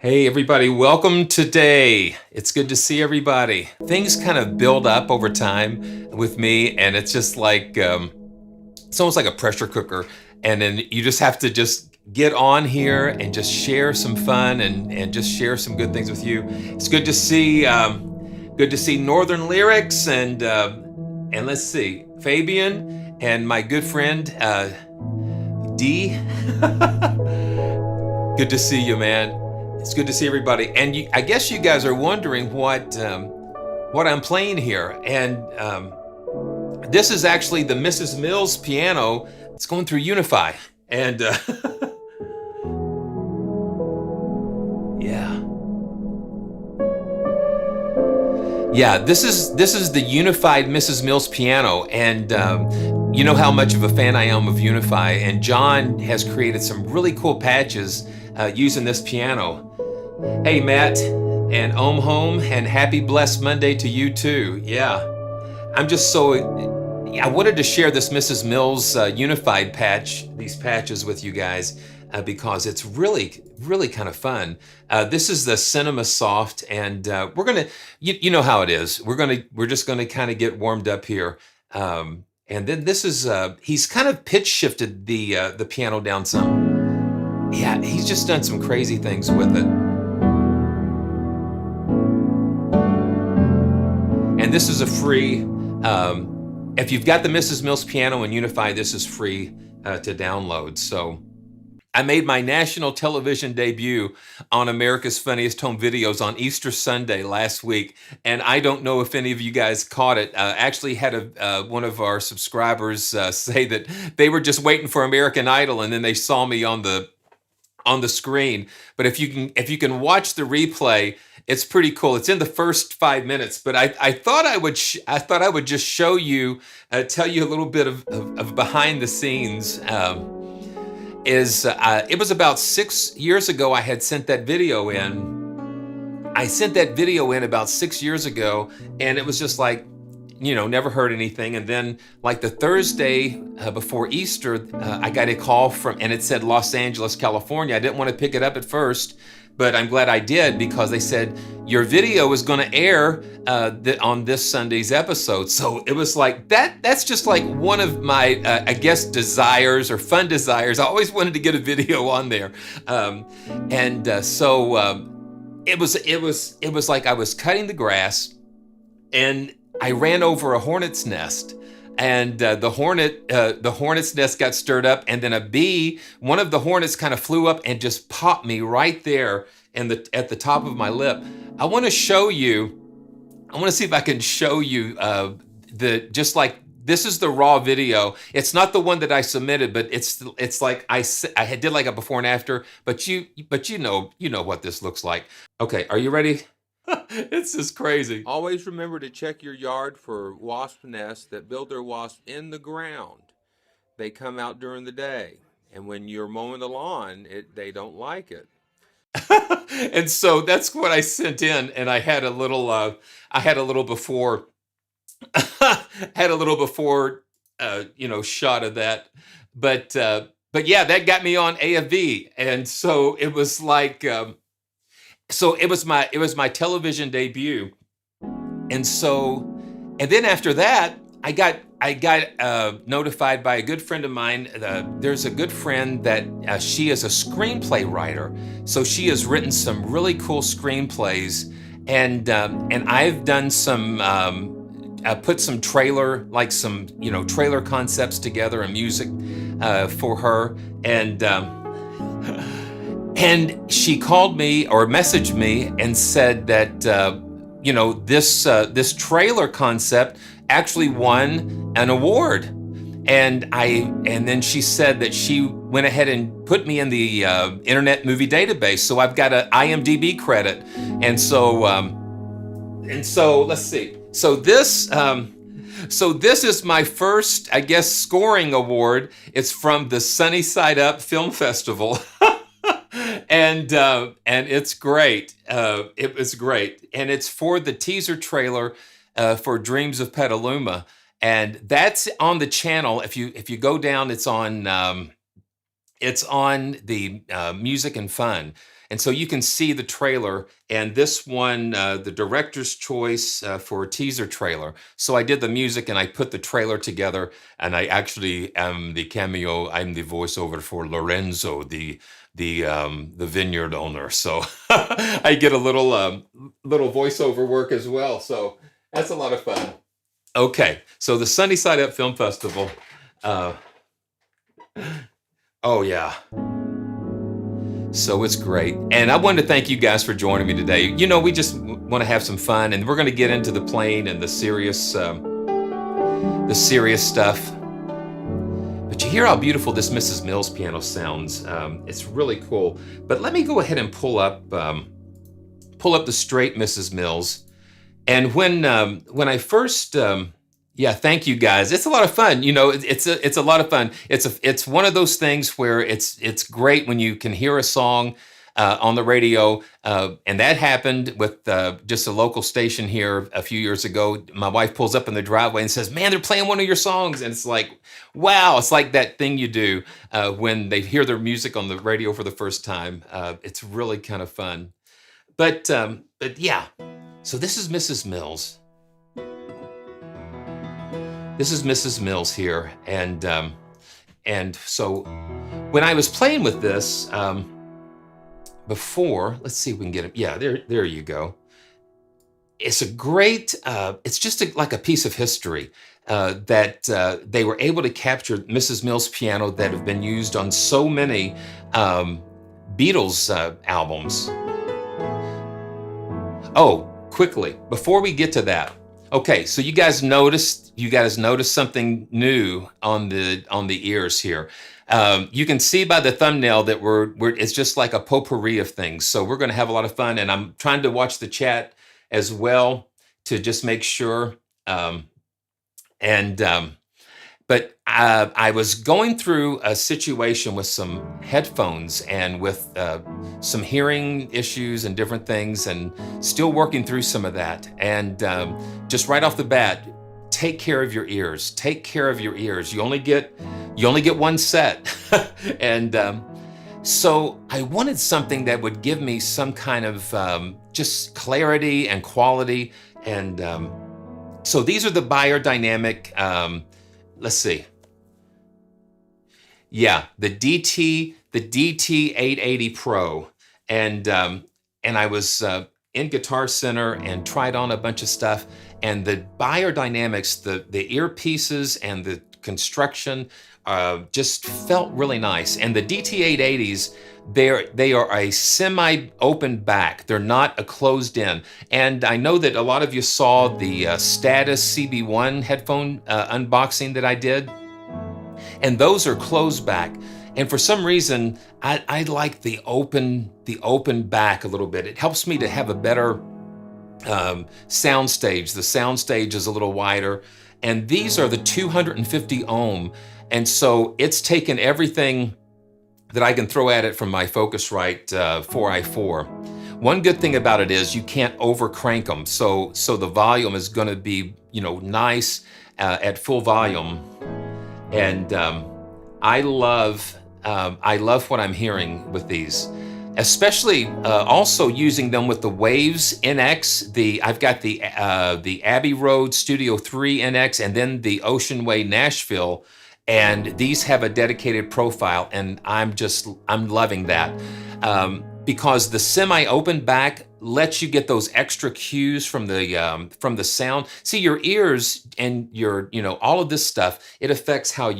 Hey everybody, welcome today. It's good to see everybody. Things kind of build up over time with me, and it's just like, it's almost like a pressure cooker. And then you just have to just get on here and just share some fun and just share some good things with you. It's good to see Northern Lyrics and let's see, Fabian and my good friend, D. Good to see you, man. It's good to see everybody. And I guess you guys are wondering what I'm playing here. And this is actually the Mrs. Mills piano. It's going through Unify. And yeah, this is the unified Mrs. Mills piano. And you know how much of a fan I am of Unify. And John has created some really cool patches using this piano. Hey Matt and Home, and happy blessed Monday to you too. Yeah, I'm just so, I wanted to share this Mrs. Mills unified patch, these patches with you guys because it's really kind of fun. This is the Cinema Soft, and we're gonna, you know how it is. We're just gonna kind of get warmed up here. And then this is, he's kind of pitch shifted the piano down some. Yeah, he's just done some crazy things with it. And this is a free, if you've got the Mrs. Mills piano and Unify, this is free to download. So I made my national television debut on America's Funniest Home Videos on Easter Sunday last week. And I don't know if any of you guys caught it. Actually had one of our subscribers say that they were just waiting for American Idol and then they saw me on the screen. But if you can watch the replay, it's pretty cool. It's in the first 5 minutes, but I thought I would just show you, tell you a little bit of behind the scenes. It was about 6 years ago I had sent that video in. I sent that video in about 6 years ago, and it was just like, you know, never heard anything. And then like the Thursday before Easter, I got a call from, and it said Los Angeles, California. I didn't want to pick it up at first, but I'm glad I did because they said, your video is going to air on this Sunday's episode. So it was like, that's just like one of my, I guess, desires or fun desires. I always wanted to get a video on there. So it was like I was cutting the grass and I ran over a hornet's nest, and the hornet's nest got stirred up, and then a bee, one of the hornets kind of flew up and just popped me right there at the top of my lip. I want to show you, I want to see if I can show you just like, this is the raw video. It's not the one that I submitted, but it's like I did like a before and after, but you know what this looks like. Okay, are you ready? It's just crazy. Always remember to check your yard for wasp nests that build their wasps in the ground. They come out during the day, and when you're mowing the lawn, they don't like it. And so that's what I sent in, and I had a little before, shot of that, but yeah, that got me on AFV, and so it was like. So it was my television debut, and then after that, I got notified by a good friend of mine. There's a good friend that she is a screenplay writer, so she has written some really cool screenplays, and I've done some. I put some trailer concepts together and music for her, and she called me or messaged me and said that this trailer concept actually won an award, and then she said that she went ahead and put me in the Internet Movie Database, so I've got an IMDb credit, and so let's see. So this is my first, I guess, scoring award. It's from the Sunny Side Up Film Festival. And it's great. It was great, and it's for the teaser trailer for Dreams of Petaluma, and that's on the channel. If you go down, it's on the Music and Fun, And so you can see the trailer, and this one, the director's choice for a teaser trailer. So I did the music and I put the trailer together, and I actually am the cameo. I'm the voiceover for Lorenzo, the vineyard owner. So I get a little voiceover work as well. So that's a lot of fun. Okay, so the Sunny Side Up Film Festival. Oh yeah. So it's great. And I wanted to thank you guys for joining me today. You know, we just want to have some fun, and we're going to get into the playing and the serious stuff. But you hear how beautiful this Mrs. Mills piano sounds. It's really cool. But let me go ahead and pull up the straight Mrs. Mills. And when I first yeah, thank you guys. It's a lot of fun. You know, it's a lot of fun. It's one of those things where it's great when you can hear a song on the radio, and that happened with just a local station here a few years ago. My wife pulls up in the driveway and says, "Man, they're playing one of your songs," and it's like, wow! It's like that thing you do when they hear their music on the radio for the first time. It's really kind of fun. But yeah, so this is Mrs. Mills. This is Mrs. Mills here, and so when I was playing with this before, let's see if we can get it. Yeah, there you go. It's a great. It's just like a piece of history that they were able to capture Mrs. Mills' piano that have been used on so many Beatles albums. Oh, quickly before we get to that. Okay, so you guys noticed something new on the ears here. You can see by the thumbnail that it's just like a potpourri of things. So we're going to have a lot of fun, and I'm trying to watch the chat as well to just make sure. But I was going through a situation with some headphones and with some hearing issues and different things, and still working through some of that. And just right off the bat, take care of your ears. Take care of your ears. You only get one set, and so I wanted something that would give me some kind of just clarity and quality. And so these are the Beyerdynamic. Let's see. Yeah, the DT 880 Pro, and I was in Guitar Center and tried on a bunch of stuff, and the Beyerdynamics, the earpieces and the construction just felt really nice. And the DT 880s, they are a semi-open back. They're not a closed in. And I know that a lot of you saw the Status CB1 headphone unboxing that I did, and those are closed back. And for some reason, I like the open back a little bit. It helps me to have a better sound stage. The sound stage is a little wider, and these are the 250 ohm. And so it's taken everything that I can throw at it from my Focusrite 4i4. One good thing about it is you can't over crank them. So the volume is going to be, nice at full volume. And I love what I'm hearing with these, especially also using them with the Waves NX. I've got the Abbey Road Studio 3 NX, and then the Ocean Way Nashville. And these have a dedicated profile, and I'm loving that because the semi-open back lets you get those extra cues from the sound. See, your ears and your all of this stuff, it affects how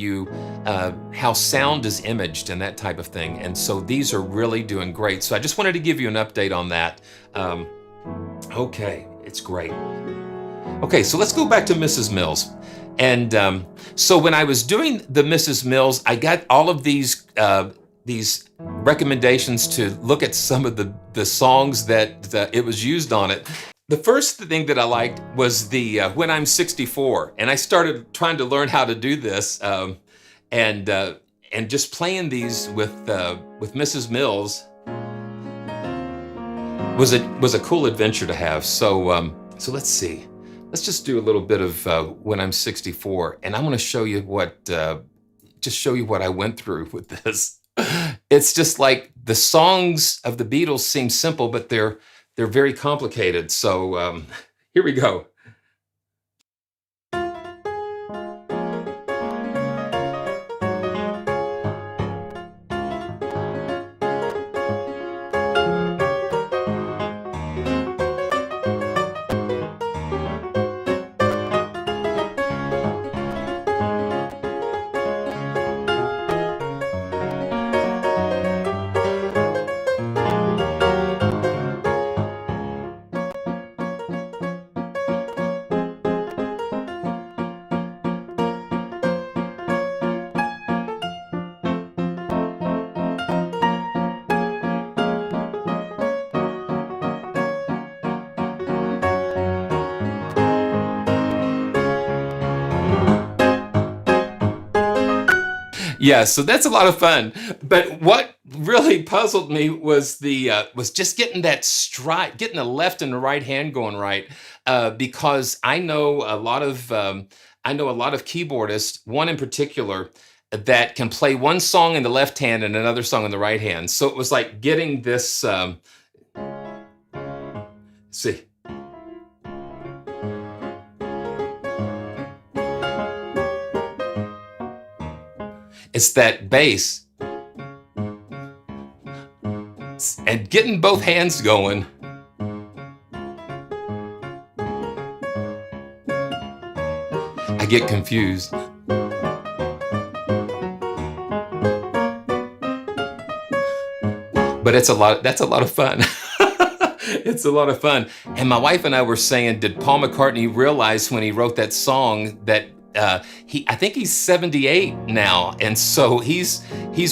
sound is imaged and that type of thing. And so these are really doing great. So I just wanted to give you an update on that. Okay, it's great. Okay, so let's go back to Mrs. Mills. And so when I was doing the Mrs. Mills, I got all of these recommendations to look at some of the songs that it was used on it. The first thing that I liked was the When I'm 64, and I started trying to learn how to do this, and just playing these with Mrs. Mills was a cool adventure to have. So let's see. Let's just do a little bit of When I'm 64, and I'm going to show you what I went through with this. It's just like the songs of the Beatles seem simple, but they're very complicated. So here we go. Yeah, so that's a lot of fun. But what really puzzled me was was just getting that stride, getting the left and the right hand going right, because I know a lot of keyboardists, one in particular, that can play one song in the left hand and another song in the right hand. So it was like getting this. See. It's that bass and getting both hands going. I get confused. But it's a lot, that's a lot of fun. It's a lot of fun. And my wife and I were saying, did Paul McCartney realize when he wrote that song that I think he's 78 now, and so he's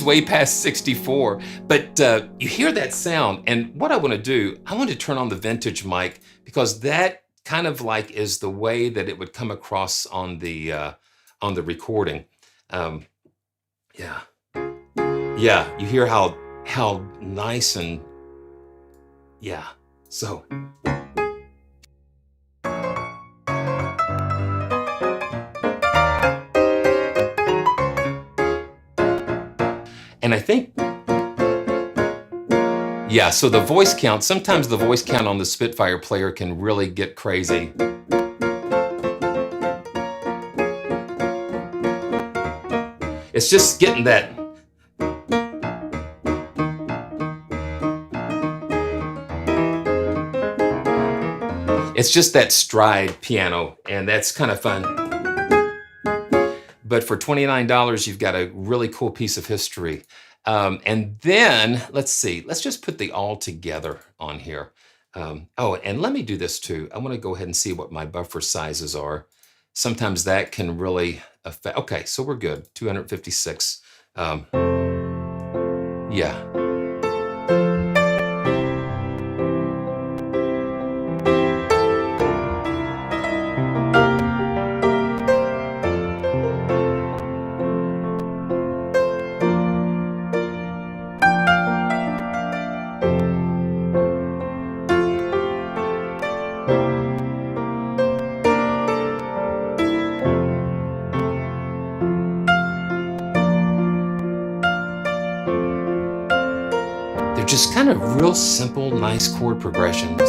way past 64. But you hear that sound, and what I want to do, I want to turn on the vintage mic, because that kind of like is the way that it would come across on the recording. Yeah, you hear how nice and yeah. So. And I think, yeah, so the voice count, sometimes the voice count on the Spitfire player can really get crazy. It's just getting that. It's just that stride piano, and that's kind of fun. But for $29, you've got a really cool piece of history. And then, let's see, let's just put the all together on here. Oh, and let me do this too. I want to go ahead and see what my buffer sizes are. Sometimes that can really affect. Okay, so we're good, 256. Yeah. Just kind of real simple, nice chord progressions.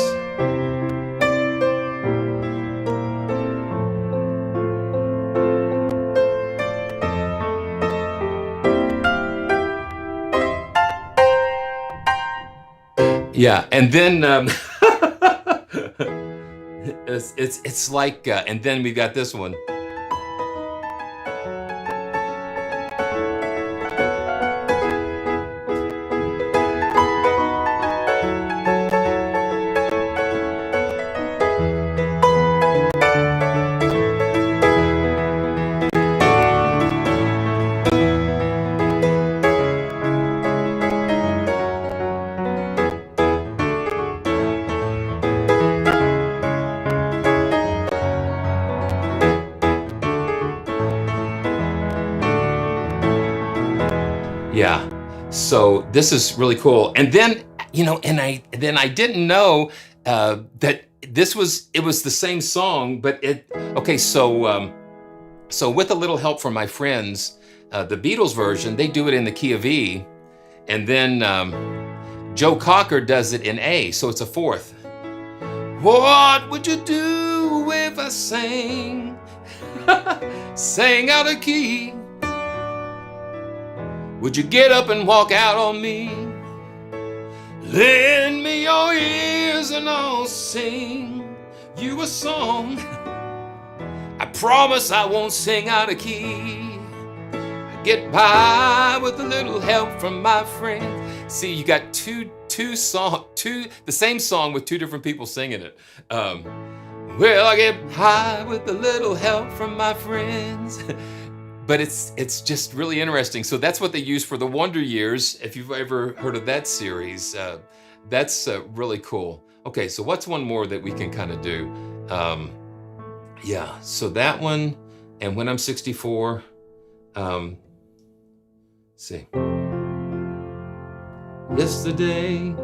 Yeah, and then it's like, and then we've got this one. Yeah, so this is really cool. And then, you know, and I didn't know that it was the same song, but okay, so with a little help from my friends, the Beatles version, they do it in the key of E, And then Joe Cocker does it in A, so it's a fourth. What would you do if I sang, sang out of key? Would you get up and walk out on me? Lend me your ears and I'll sing you a song. I promise I won't sing out of key. I get by with a little help from my friends. See, you got the same song with two different people singing it. Well, I get high with a little help from my friends. But it's just really interesting. So that's what they use for the Wonder Years. If you've ever heard of that series, that's really cool. Okay, so what's one more that we can kind of do? Yeah, so that one, and When I'm 64. Let's see. Yesterday.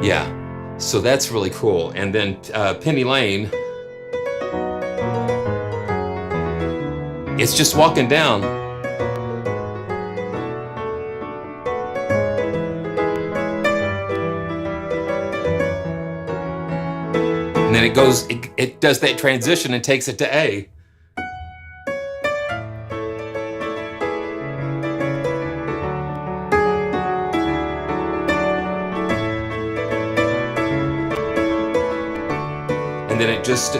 Yeah, so that's really cool. And then Penny Lane, it's just walking down. And then it goes, it does that transition and takes it to A. And then it just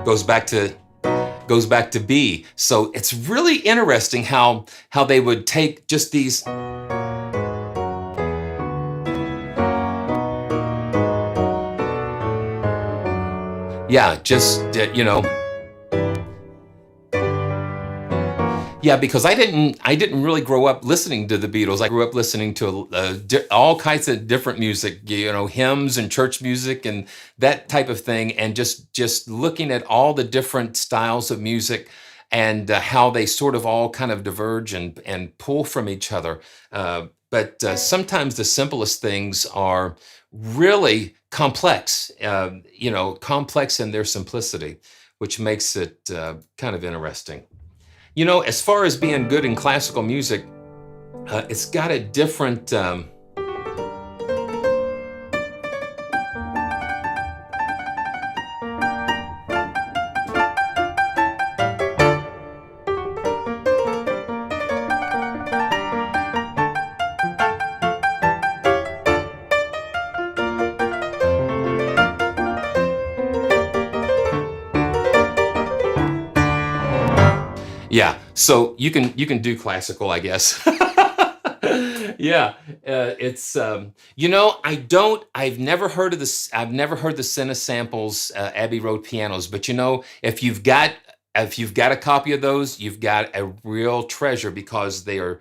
goes back to B. So it's really interesting how they would take just these. Yeah, just you know. Yeah, because I didn't really grow up listening to the Beatles. I grew up listening to all kinds of different music, you know, hymns and church music and that type of thing, and just looking at all the different styles of music and how they sort of all kind of diverge and pull from each other. But sometimes the simplest things are really complex, you know, complex in their simplicity, which makes it kind of interesting. You know, as far as being good in classical music, it's got a different. Yeah, so you can do classical, I guess. Yeah, it's you know, I've never heard of this. I've never heard the Cinesamples Abbey Road pianos, but you know, if you've got a copy of those, you've got a real treasure, because they are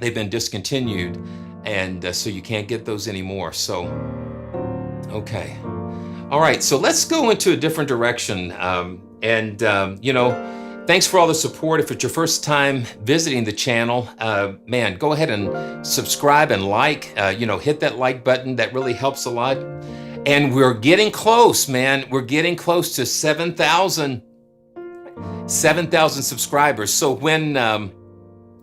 they've been discontinued, and so you can't get those anymore. So okay, all right, so let's go into a different direction, you know. Thanks for all the support. If it's your first time visiting the channel, man, go ahead and subscribe and like, you know, hit that like button. That really helps a lot. And we're getting close, man. We're getting close to 7,000 subscribers. So when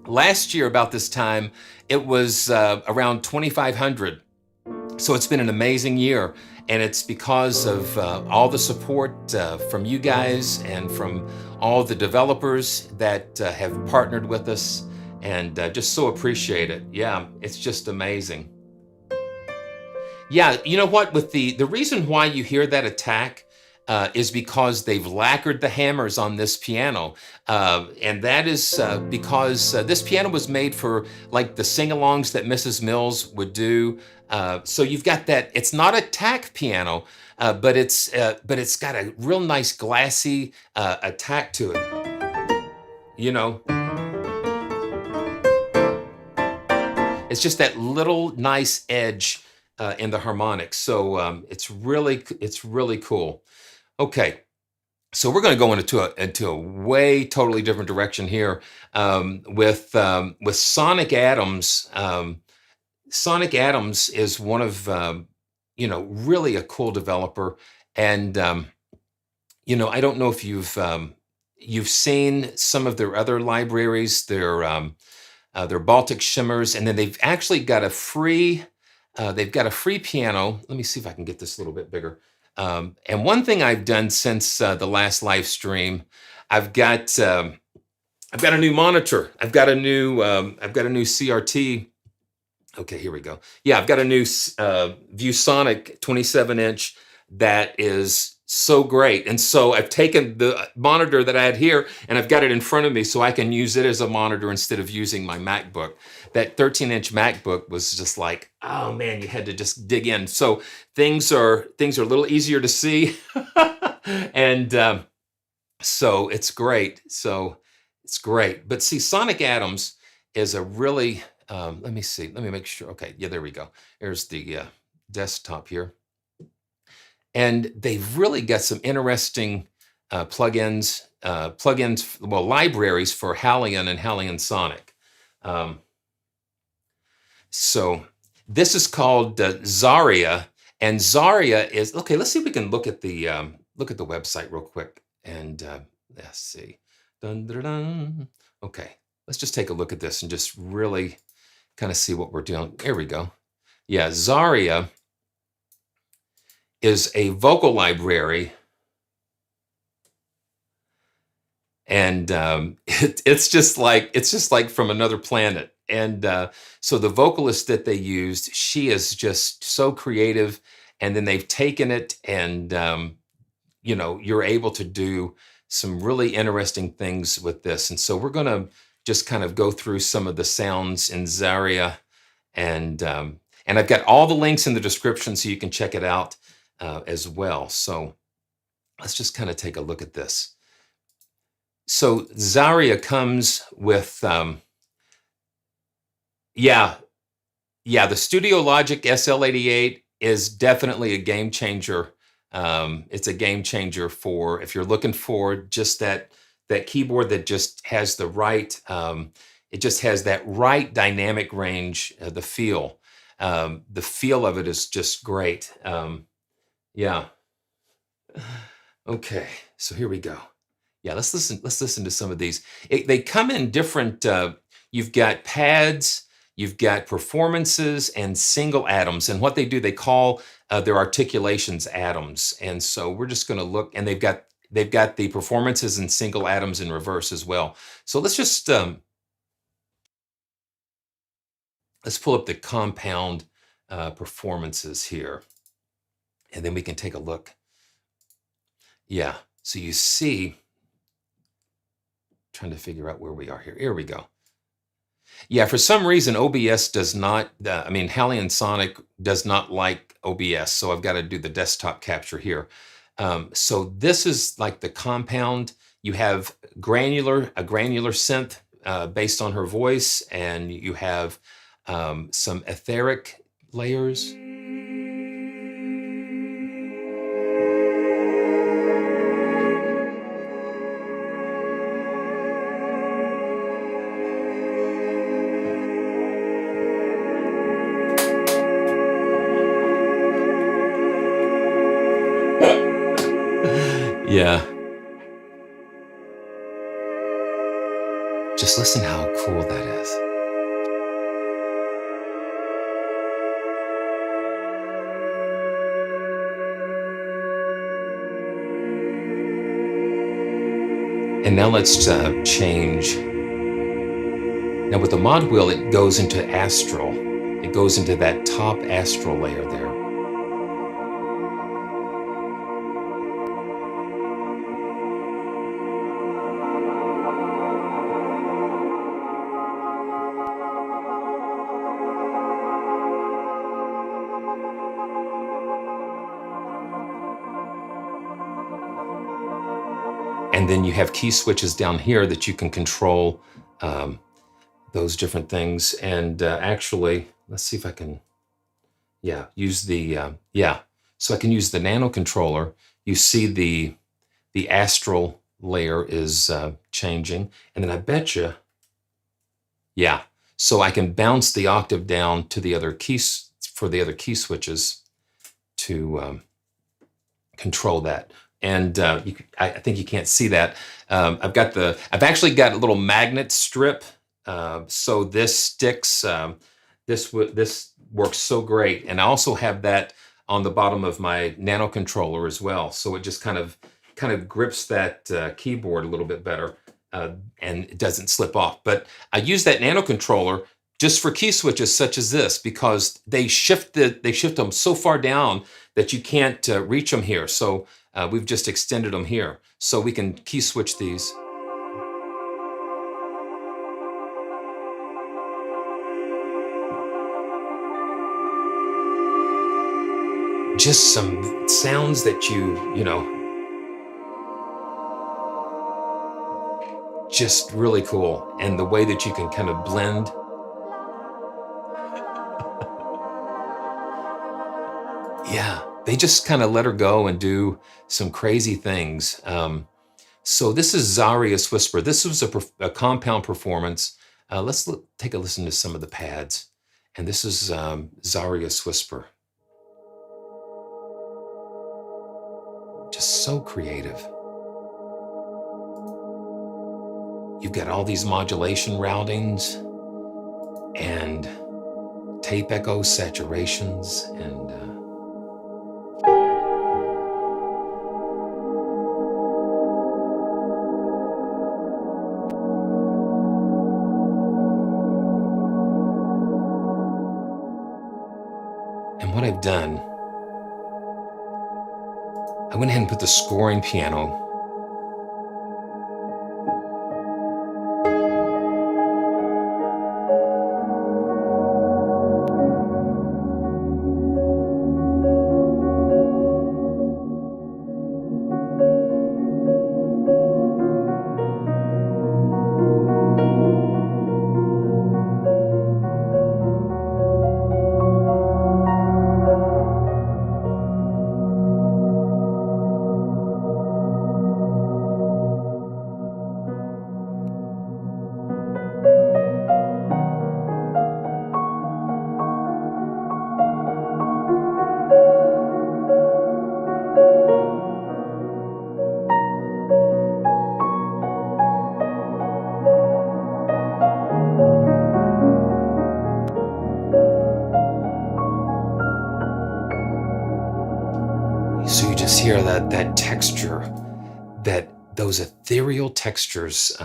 last year about this time, it was around 2,500. So it's been an amazing year. And it's because of all the support from you guys and from all the developers that have partnered with us, and just so appreciate it. Yeah, it's just amazing. Yeah, you know what? With the reason why you hear that attack is because they've lacquered the hammers on this piano, and that is because this piano was made for like the sing-alongs that Mrs. Mills would do. So you've got that. It's not a tack piano, but it's got a real nice glassy attack to it. You know, it's just that little nice edge in the harmonics. So it's really cool. Okay, so we're going to go into a way totally different direction here with Sonic Adams. Sonic Adams is one of, you know, really a cool developer. And, you know, I don't know if you've seen some of their other libraries, their Baltic Shimmers, and then they've actually got a free, they've got a free piano. Let me see if I can get this a little bit bigger. And one thing I've done since the last live stream, I've got a new monitor. I've got a new CRT. Okay, here we go. Yeah, I've got a new ViewSonic 27-inch that is so great. And so I've taken the monitor that I had here and I've got it in front of me so I can use it as a monitor instead of using my MacBook. That 13-inch MacBook was just like, oh man, you had to just dig in. So things are a little easier to see. And so it's great. So it's great. But see, Sonic Adams is a really, let me see, let me make sure. Okay, yeah, there we go. There's the desktop here. And they've really got some interesting plugins, well, libraries for HALion and HALion Sonic. So this is called ZARIA, and ZARIA is, okay, let's see if we can look at the website real quick. And let's see. Dun, dun, dun. Okay, let's just take a look at this and just really kind of see what we're doing. There we go. Yeah, ZARIA is a vocal library, and it's just like from another planet. And so the vocalist that they used, she is just so creative, and then they've taken it and you know, you're able to do some really interesting things with this. And so we're going to just kind of go through some of the sounds in ZARIA, and I've got all the links in the description so you can check it out as well. So let's just kind of take a look at this. So ZARIA comes with, the Studiologic SL88 is definitely a game changer. It's a game changer for if you're looking for just that keyboard that just has the right, it just has that right dynamic range, the feel of it is just great. Yeah. Okay, so here we go. Yeah, let's listen to some of these. They come in different, you've got pads, you've got performances and single atoms. And what they do, they call their articulations atoms. And so we're just going to look, and they've got the performances and single atoms in reverse as well. So let's just, let's pull up the compound performances here, and then we can take a look. Yeah, so you see, trying to figure out where we are here. Here we go. Yeah, for some reason, OBS does not, I mean, HALion Sonic does not like OBS, so I've got to do the desktop capture here. So this is like the compound. You have a granular synth based on her voice, and you have some etheric layers. Yeah. Just listen how cool that is. And now let's change. Now with the mod wheel, it goes into astral. It goes into that top astral layer there. And then you have key switches down here that you can control those different things. And actually, let's see if I can, use the, so I can use the nano controller. You see the astral layer is changing. And then I bet you, So I can bounce the octave down to the other keys for the other key switches to control that. And I think you can't see that. I've actually got a little magnet strip, so this sticks. This works so great, and I also have that on the bottom of my nano controller as well. So it just kind of grips that keyboard a little bit better, and it doesn't slip off. But I use that nano controller just for key switches such as this, because they shift them so far down that you can't reach them here. So we've just extended them here, so we can key switch these. Just some sounds that you know, just really cool. And the way that you can kind of blend. Yeah, they just kind of let her go and do some crazy things. So this is ZARIA'S Whisper. This was a compound performance. Let's take a listen to some of the pads. And this is ZARIA'S Whisper. Just so creative. You've got all these modulation routings and tape echo saturations and what I've done, I went ahead and put the scoring piano hear that texture, those ethereal textures.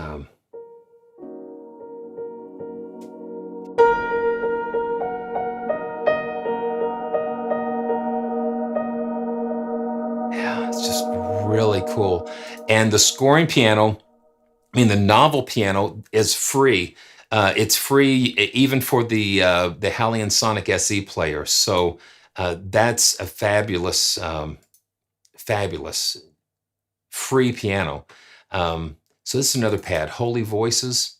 Yeah, it's just really cool. And the scoring piano, I mean, the novel piano is free. It's free even for the HALion Sonic SE player. So that's a fabulous free piano. So this is another pad, Holy Voices.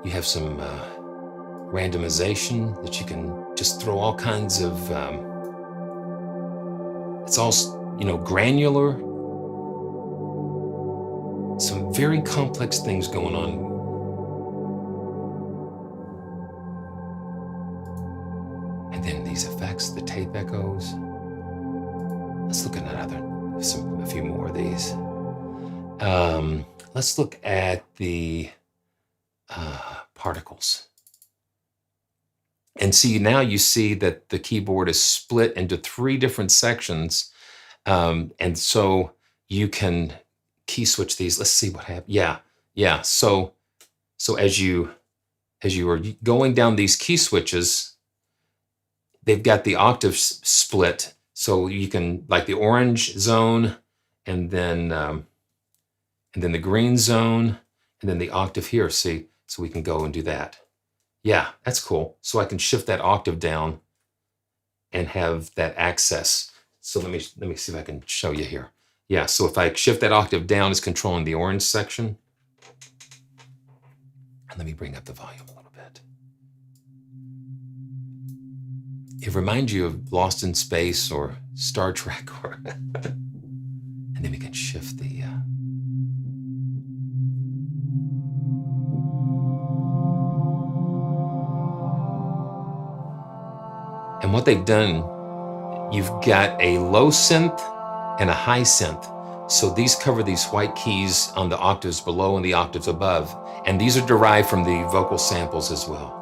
You have some randomization that you can just throw all kinds of, it's all, you know, granular. Some very complex things going on. And then these effects, the tape echoes. Let's look at a few more of these. Let's look at the particles. And see, now you see that the keyboard is split into 3 different sections. And so you can key switch these. Let's see what happens. Yeah. So as you are going down these key switches, they've got the octave split. So you can, like the orange zone, and then the green zone, and then the octave here. See, so we can go and do that. Yeah, that's cool. So I can shift that octave down and have that access. So let me see if I can show you here. Yeah, so if I shift that octave down, it's controlling the orange section. And let me bring up the volume a little bit. it reminds you of Lost in Space or Star Trek, or and then we can shift the. And what they've done, you've got a low synth and a high synth. So these cover these white keys on the octaves below and the octaves above. And these are derived from the vocal samples as well.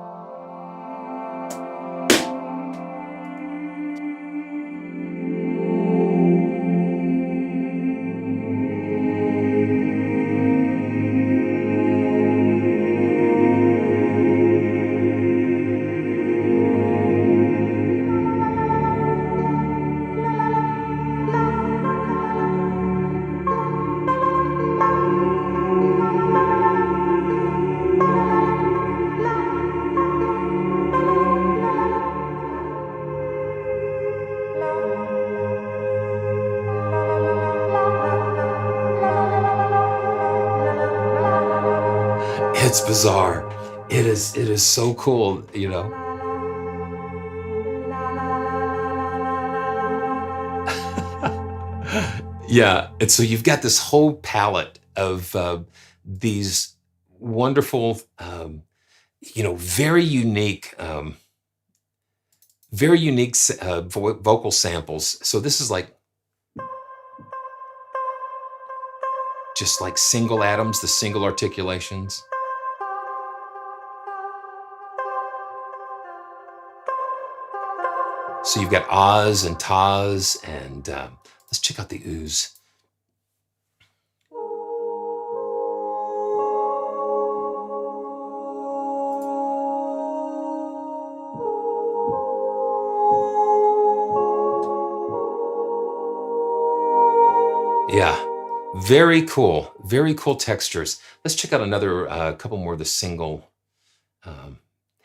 It's bizarre. It is so cool, you know. Yeah, and so you've got this whole palette of these wonderful, you know, very unique vocal samples. So this is like just like single atoms, the single articulations. So you've got ahs and tahs, and let's check out the oohs. Yeah, very cool textures. Let's check out another couple more of the single.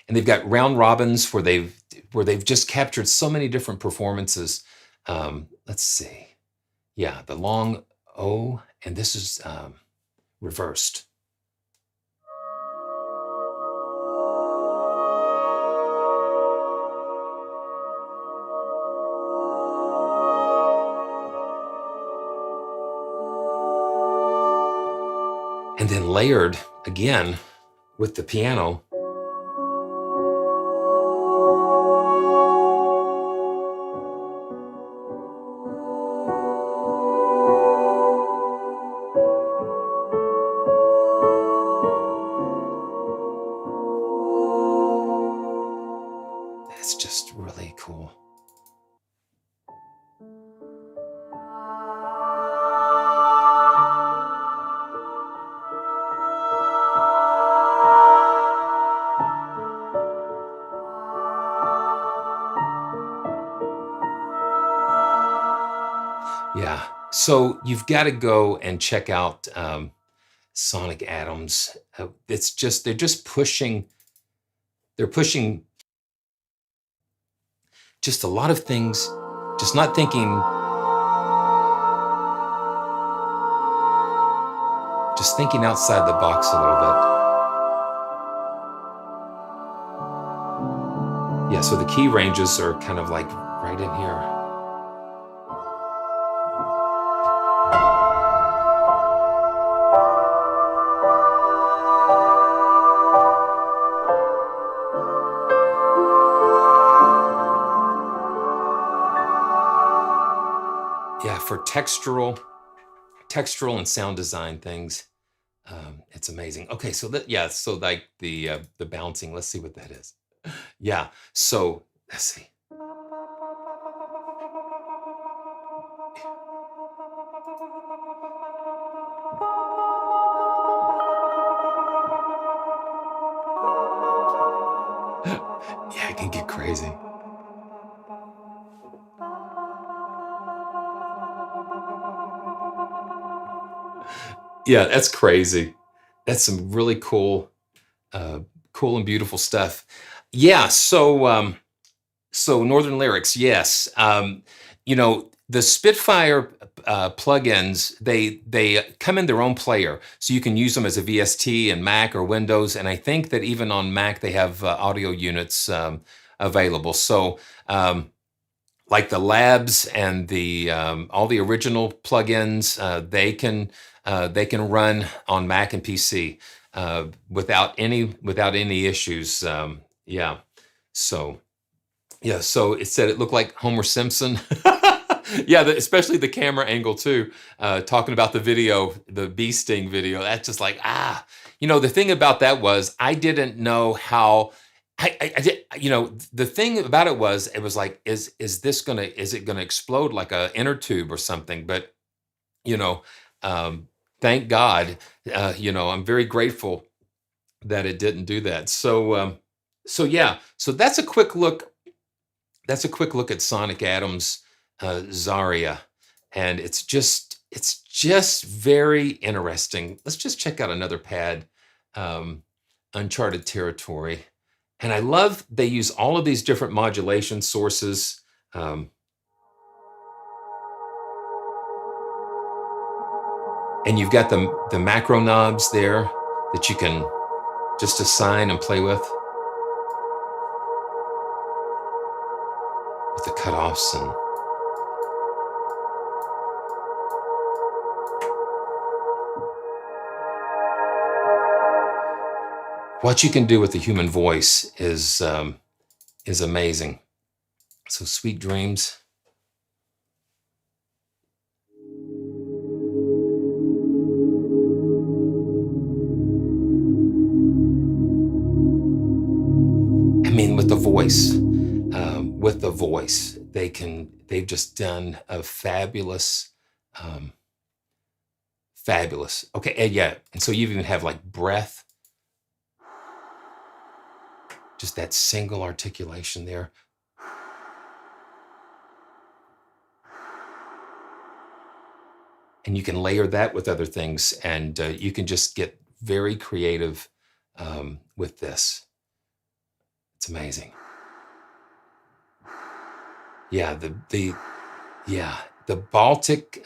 And they've got round robins where they've just captured so many different performances. Let's see. Yeah, the long O, and this is reversed. And then layered again with the piano. It's just really cool. Yeah, so you've got to go and check out Sonic Atoms. It's just, they're pushing just a lot of things, just not thinking, just thinking outside the box a little bit. Yeah, so the key ranges are kind of like right in here. Yeah, for textural and sound design things, it's amazing. Okay, so so like the bouncing. Let's see what that is. Yeah, so let's see. Yeah, it can get crazy. Yeah, that's crazy. That's some really cool and beautiful stuff. Yeah, so Northern Lyrics, yes. You know, the Spitfire plugins, they come in their own player, so you can use them as a VST in Mac or Windows, and I think that even on Mac they have audio units available. So like the labs and the all the original plugins, they can run on Mac and PC without any issues. Yeah. So yeah. So it said it looked like Homer Simpson. Yeah, especially the camera angle too. Talking about the video, the bee sting video. That's just like the thing about that was I didn't know how. I did, the thing about it was like, is it gonna explode like a inner tube or something? But thank God, I'm very grateful that it didn't do that. So yeah, so that's a quick look. That's a quick look at Sonic Adam's ZARIA, and it's just very interesting. Let's just check out another pad, Uncharted Territory. And I love they use all of these different modulation sources. And you've got the macro knobs there that you can just assign and play with the cutoffs and what you can do with the human voice is amazing. So Sweet Dreams. I mean, with the voice, they've just done a fabulous. Okay, and yeah, and so you even have like breath. Just that single articulation there. And you can layer that with other things, and you can just get very creative with this. It's amazing. Yeah, the Baltic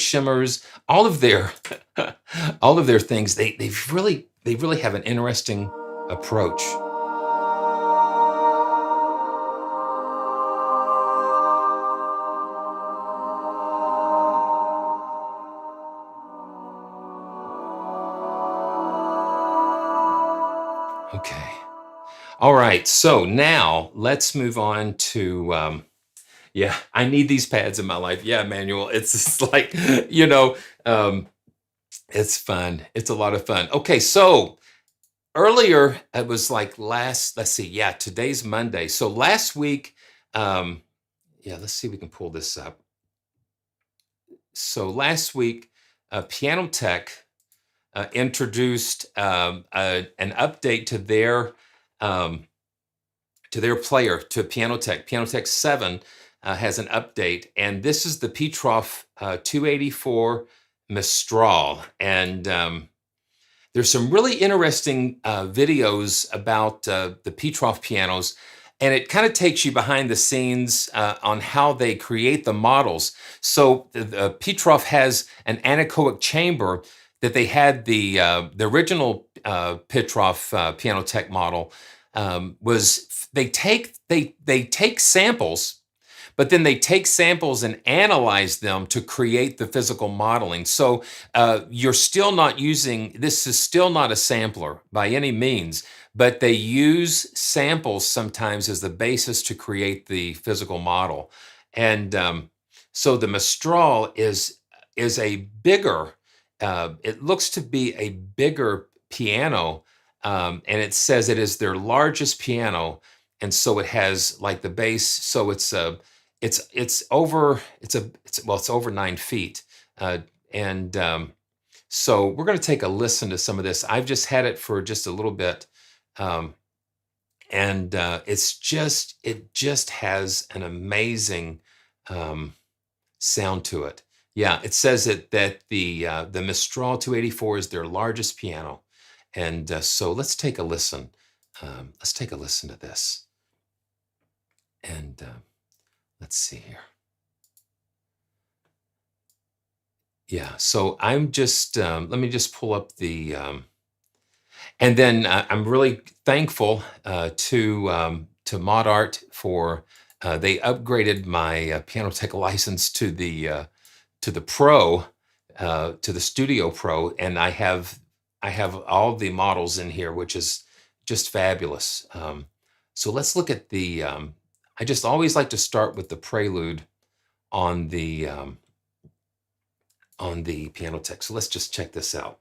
shimmers, all of their things. They really have an interesting approach. Okay. All right. So now let's move on to, yeah, I need these pads in my life. Yeah, Manuel. It's just like, it's fun. It's a lot of fun. Okay. So earlier, it was like let's see. Yeah, today's Monday. So last week, yeah, let's see if we can pull this up. So last week, Pianoteq introduced an update to their player, to Pianoteq. Pianoteq 7 has an update, and this is the Petrof 284 Mistral. And there's some really interesting videos about the Petrof pianos, and it kind of takes you behind the scenes on how they create the models. So the Petrof has an anechoic chamber that they had the original Petrof Pianoteq model was they take samples, but then they take samples and analyze them to create the physical modeling. So you're still not using, this is still not a sampler by any means, but they use samples sometimes as the basis to create the physical model. And so the Mistral is a bigger, it looks to be a bigger piano, and it says it is their largest piano, and so it has like the bass. So it's over 9 feet, and so we're going to take a listen to some of this. I've just had it for just a little bit, and it just has an amazing sound to it. Yeah, it says that the Mistral 284 is their largest piano, and so let's take a listen. Let's take a listen to this, and let's see here. Yeah, so I'm just let me just pull up the, and then I'm really thankful to to Modartt for they upgraded my Pianoteq license to the Pro, to the Studio Pro, and I have all the models in here, which is just fabulous. So let's look at the. I just always like to start with the Prelude on the Pianoteq. So let's just check this out.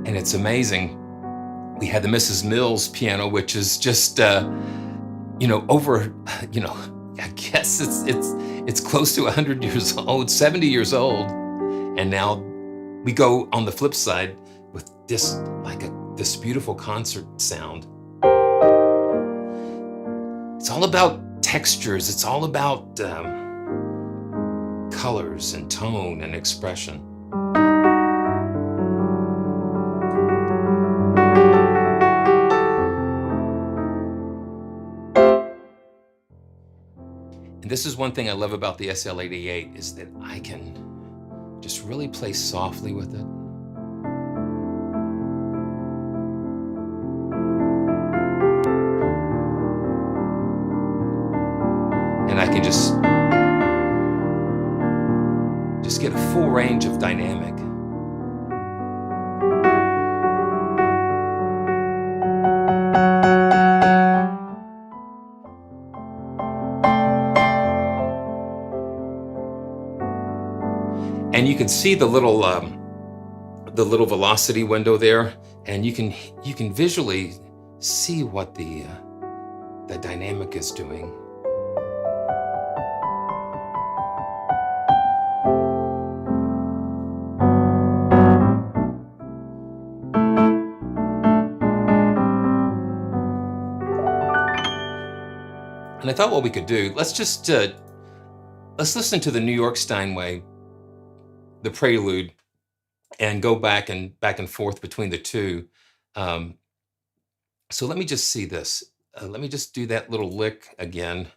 And it's amazing. We had the Mrs. Mills piano, which is just, over, I guess it's close to 100 years old, 70 years old. And now we go on the flip side with this, this beautiful concert sound. It's all about textures. It's all about colors and tone and expression. And this is one thing I love about the SL88 is that I can just really play softly with it. And I can just get a full range of dynamic. And you can see the little velocity window there, and you can visually see what the dynamic is doing. And I thought what we could do, let's listen to the New York Steinway, the Prelude, and go back and forth between the two. So let me just see this. Let me just do that little lick again.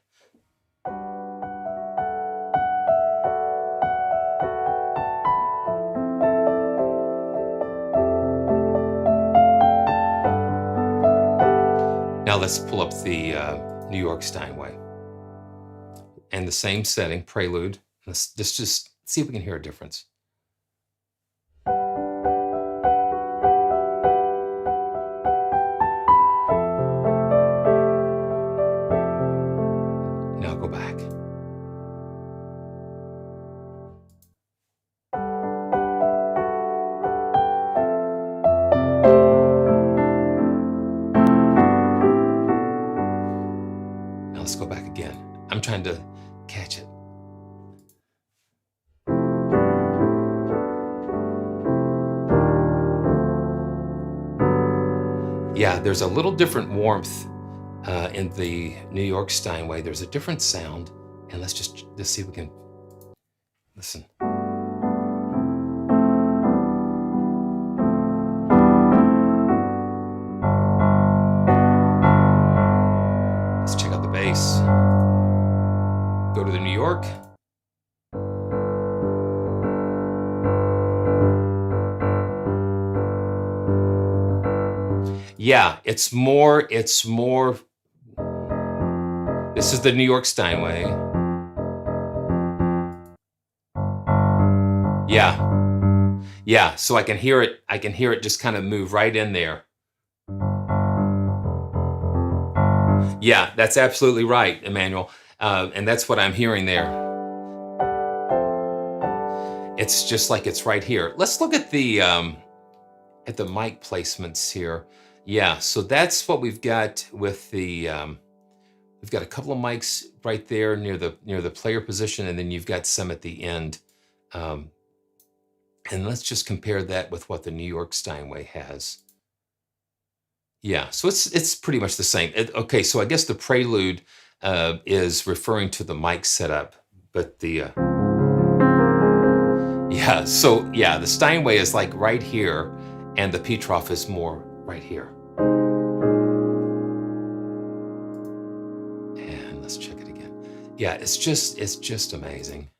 Now let's pull up the New York Steinway. And the same setting, Prelude. Let's just see if we can hear a difference. Now go back. Now let's go back again. I'm trying to catch it. Yeah, there's a little different warmth in the New York Steinway. There's a different sound, and let's see if we can listen. Let's check out the bass. Go to the New York. Yeah, it's more, this is the New York Steinway. Yeah. Yeah, so I can hear it just kind of move right in there. Yeah, that's absolutely right, Emmanuel. And that's what I'm hearing there. It's just like it's right here. Let's look at the mic placements here. Yeah, so that's what we've got with the we've got a couple of mics right there near the player position, and then you've got some at the end. And let's just compare that with what the New York Steinway has. Yeah, so it's pretty much the same. Okay, so I guess the Prelude is referring to the mic setup, but the yeah, so yeah, the Steinway is like right here, and the Ptrof is more right here. And let's check it again. Yeah, it's just amazing.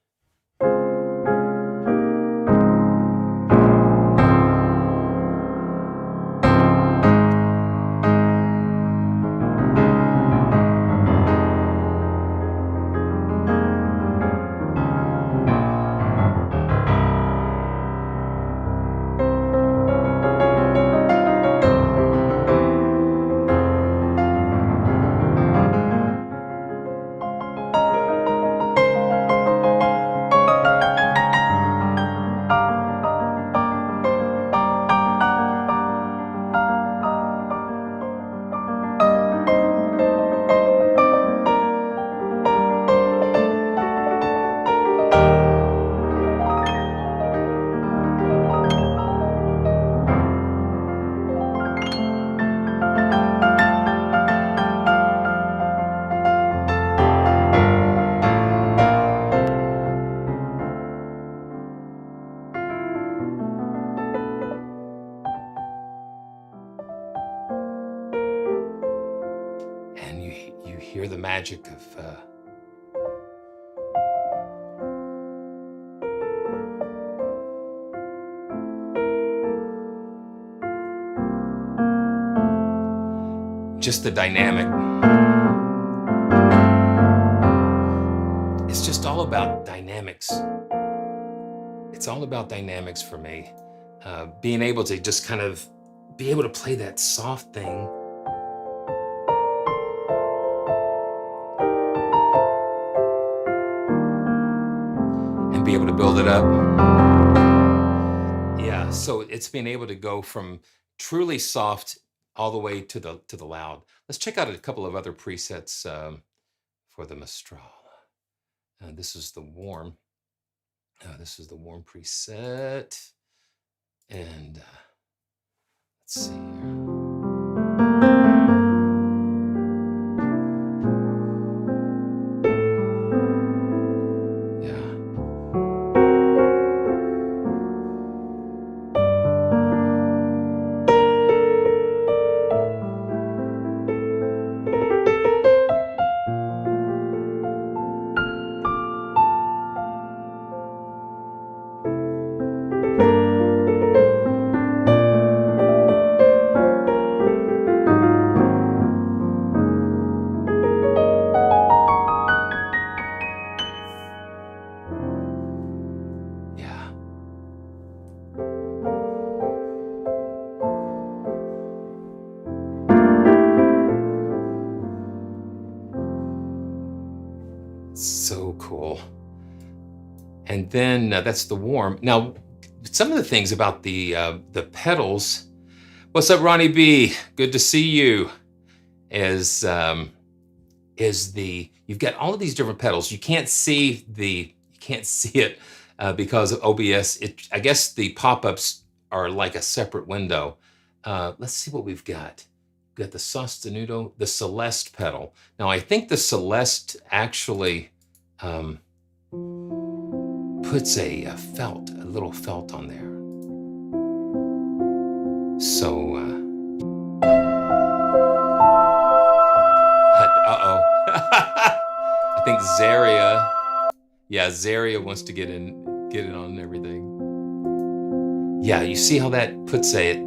Hear the magic of just the dynamic. It's just all about dynamics. It's all about dynamics for me. Being able to just kind of be able to play that soft thing be able to build it up. Yeah, so it's being able to go from truly soft all the way to the loud. Let's check out a couple of other presets for the Mistral. This is the warm. This is the warm preset, and let's see here. So cool. And then that's the warm. Now, some of the things about the pedals. What's up, Ronnie B? Good to see you. You've got all of these different pedals. You can't see it because of OBS. I guess the pop-ups are like a separate window. Let's see what we've got. We've got the Sostenuto, the Celeste pedal. Now, I think the Celeste actually puts a little felt on there. So, uh-oh. I think ZARIA, yeah, ZARIA wants to get in on everything. Yeah, you see how that puts it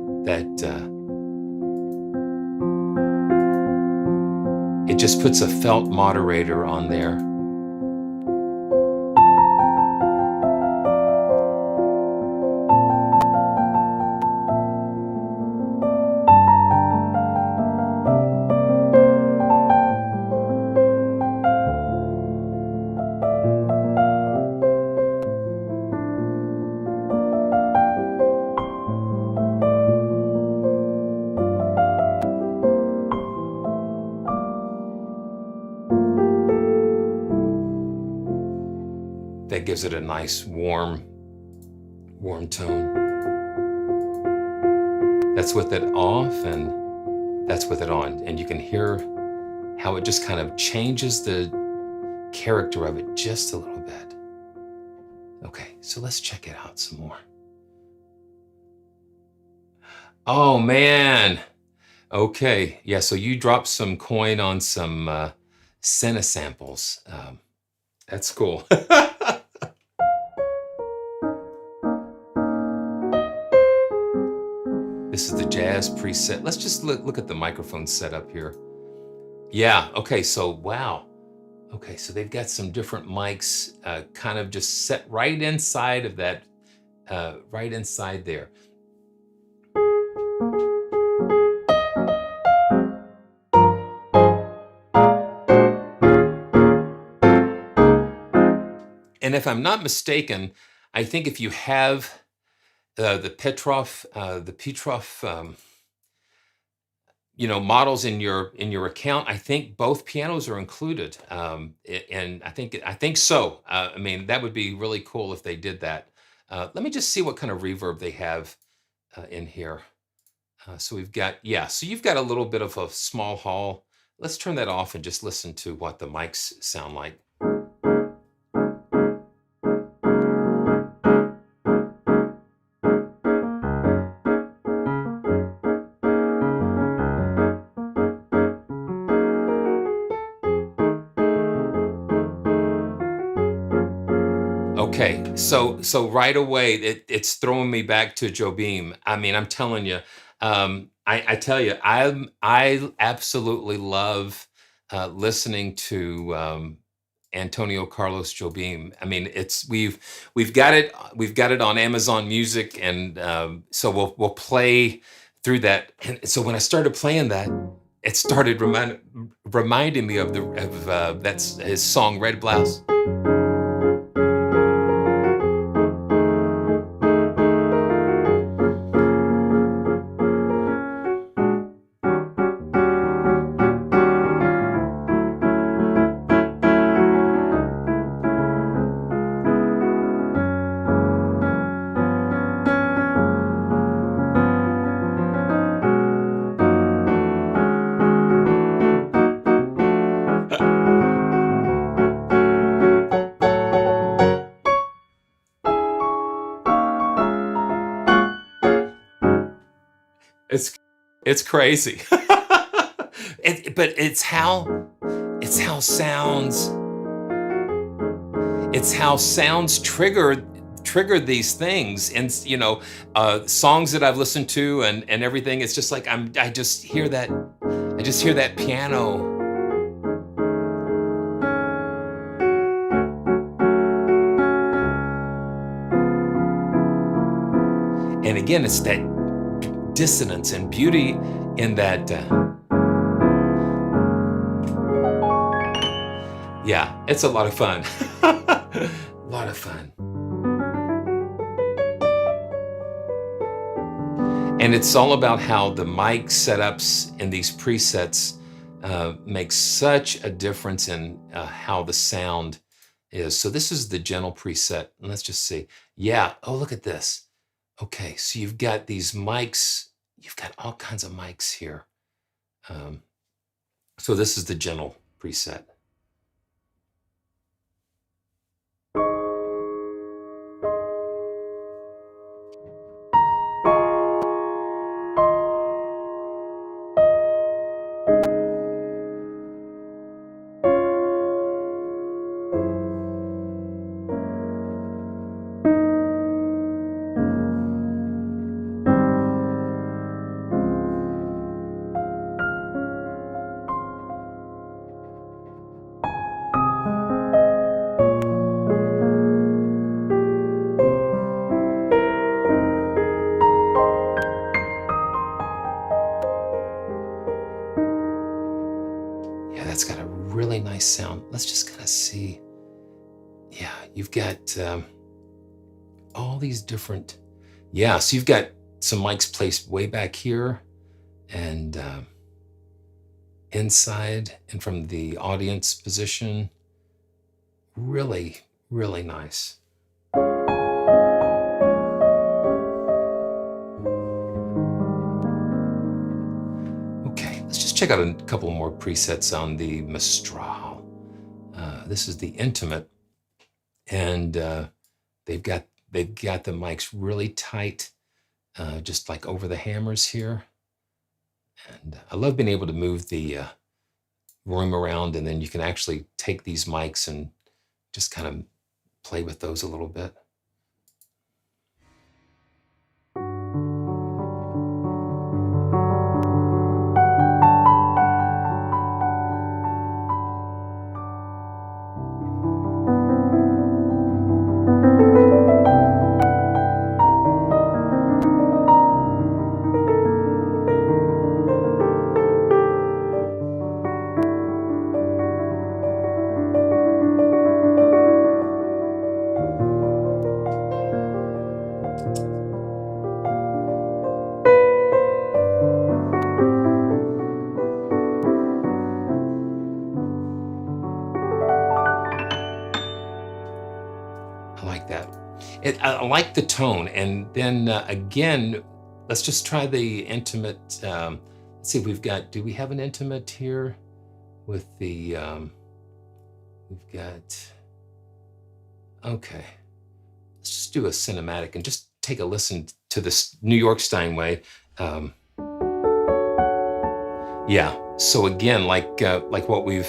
just puts a felt moderator on there. that gives it a nice warm tone. That's with it off and that's with it on. And you can hear how it just kind of changes the character of it just a little bit. Okay, so let's check it out some more. Oh man. Okay, yeah, so you dropped some coin on some Senna samples. That's cool. This is the jazz preset. Let's just look at the microphone setup here. Yeah, okay, so wow. Okay, so they've got some different mics kind of just set right inside of that, right inside there. And if I'm not mistaken, I think if you have the Petrof, models in your account, I think both pianos are included, and I think so. I mean, that would be really cool if they did that. Let me just see what kind of reverb they have in here. So we've got, yeah, so you've got a little bit of a small hall. Let's turn that off and just listen to what the mics sound like. Okay, so right away it's throwing me back to Jobim. I mean, I'm telling you, I tell you, I absolutely love listening to Antonio Carlos Jobim. I mean, we've got it on Amazon Music, and so we'll play through that. And so when I started playing that, it started reminding me of that's his song Red Blouse. It's crazy. But it's how sounds trigger these things, and songs that I've listened to and everything. It's just like I just hear that piano. And again, it's that dissonance and beauty in that. Yeah, it's a lot of fun. A lot of fun. And it's all about how the mic setups in these presets make such a difference in how the sound is. So this is the gentle preset. And let's just see. Yeah. Oh, look at this. Okay, so you've got these mics. You've got all kinds of mics here. So this is the gentle preset. That's got a really nice sound. Let's just kind of see. Yeah, you've got all these different. Yeah, so you've got some mics placed way back here and inside and from the audience position. Really, Really nice. Okay, let's just check out a couple more presets on the Mistral. This is the Intimate, and they've got the mics really tight, just like over the hammers here. And I love being able to move the room around, and then you can actually take these mics and just kind of play with those a little bit. I like the tone. And then again, let's just try the Intimate. Let's see if we've got, do we have an Intimate here with the, we've got, okay. Let's just do a cinematic and just take a listen to this New York Steinway. Yeah, so again, like what we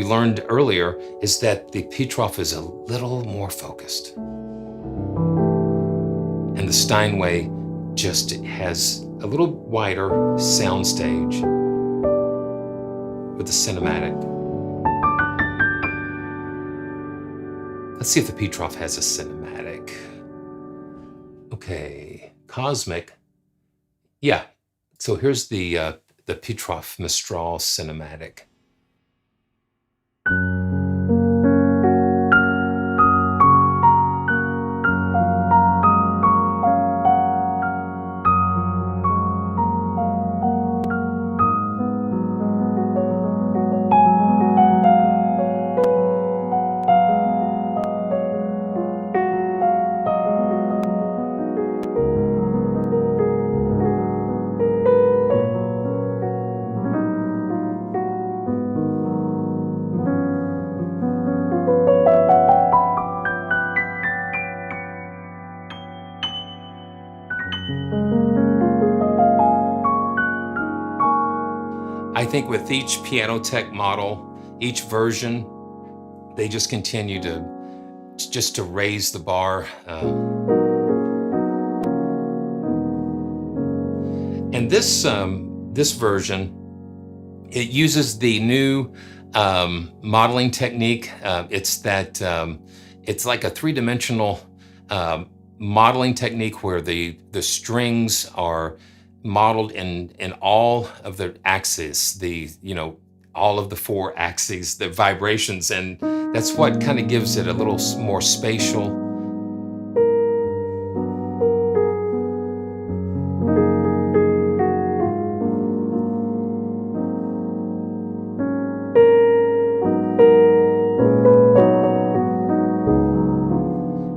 learned earlier is that the Petrof is a little more focused. And the Steinway just has a little wider soundstage with the cinematic. Let's see if the Petrof has a cinematic. Okay, Cosmic. Yeah, so here's the Petrof Mistral cinematic. I think with each Pianoteq model, each version, they just continue to raise the bar. And this version, it uses the new modeling technique. It's like a three-dimensional modeling technique where the strings are modeled in all of the axes, all of the four axes, the vibrations, and that's what kind of gives it a little more spatial.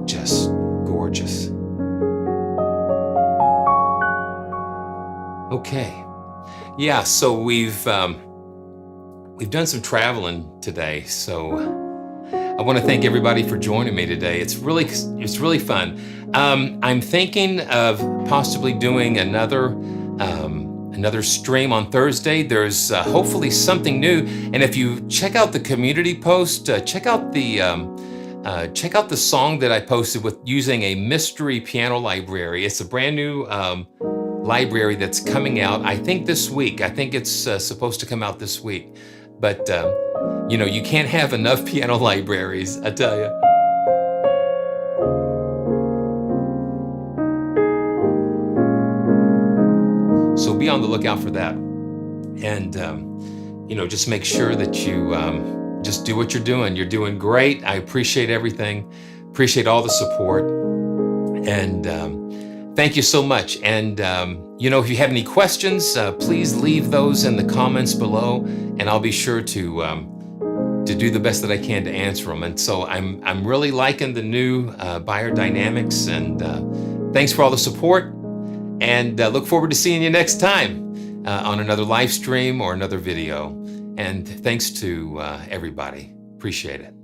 Just gorgeous. Okay, yeah, so we've done some traveling today, so I want to thank everybody for joining me today. It's really fun. I'm thinking of possibly doing another stream on Thursday. There's hopefully something new, and if you check out the community post, check out the song that I posted with using a mystery piano library. It's a brand new library that's coming out, I think this week. I think it's supposed to come out this week. But, you can't have enough piano libraries, I tell you. So be on the lookout for that. And, just make sure that you just do what you're doing. You're doing great. I appreciate everything. Appreciate all the support. And, thank you so much. And, if you have any questions, please leave those in the comments below, and I'll be sure to to do the best that I can to answer them. And so I'm really liking the new buyer dynamics, and thanks for all the support, and look forward to seeing you next time on another live stream or another video. And thanks to everybody. Appreciate it.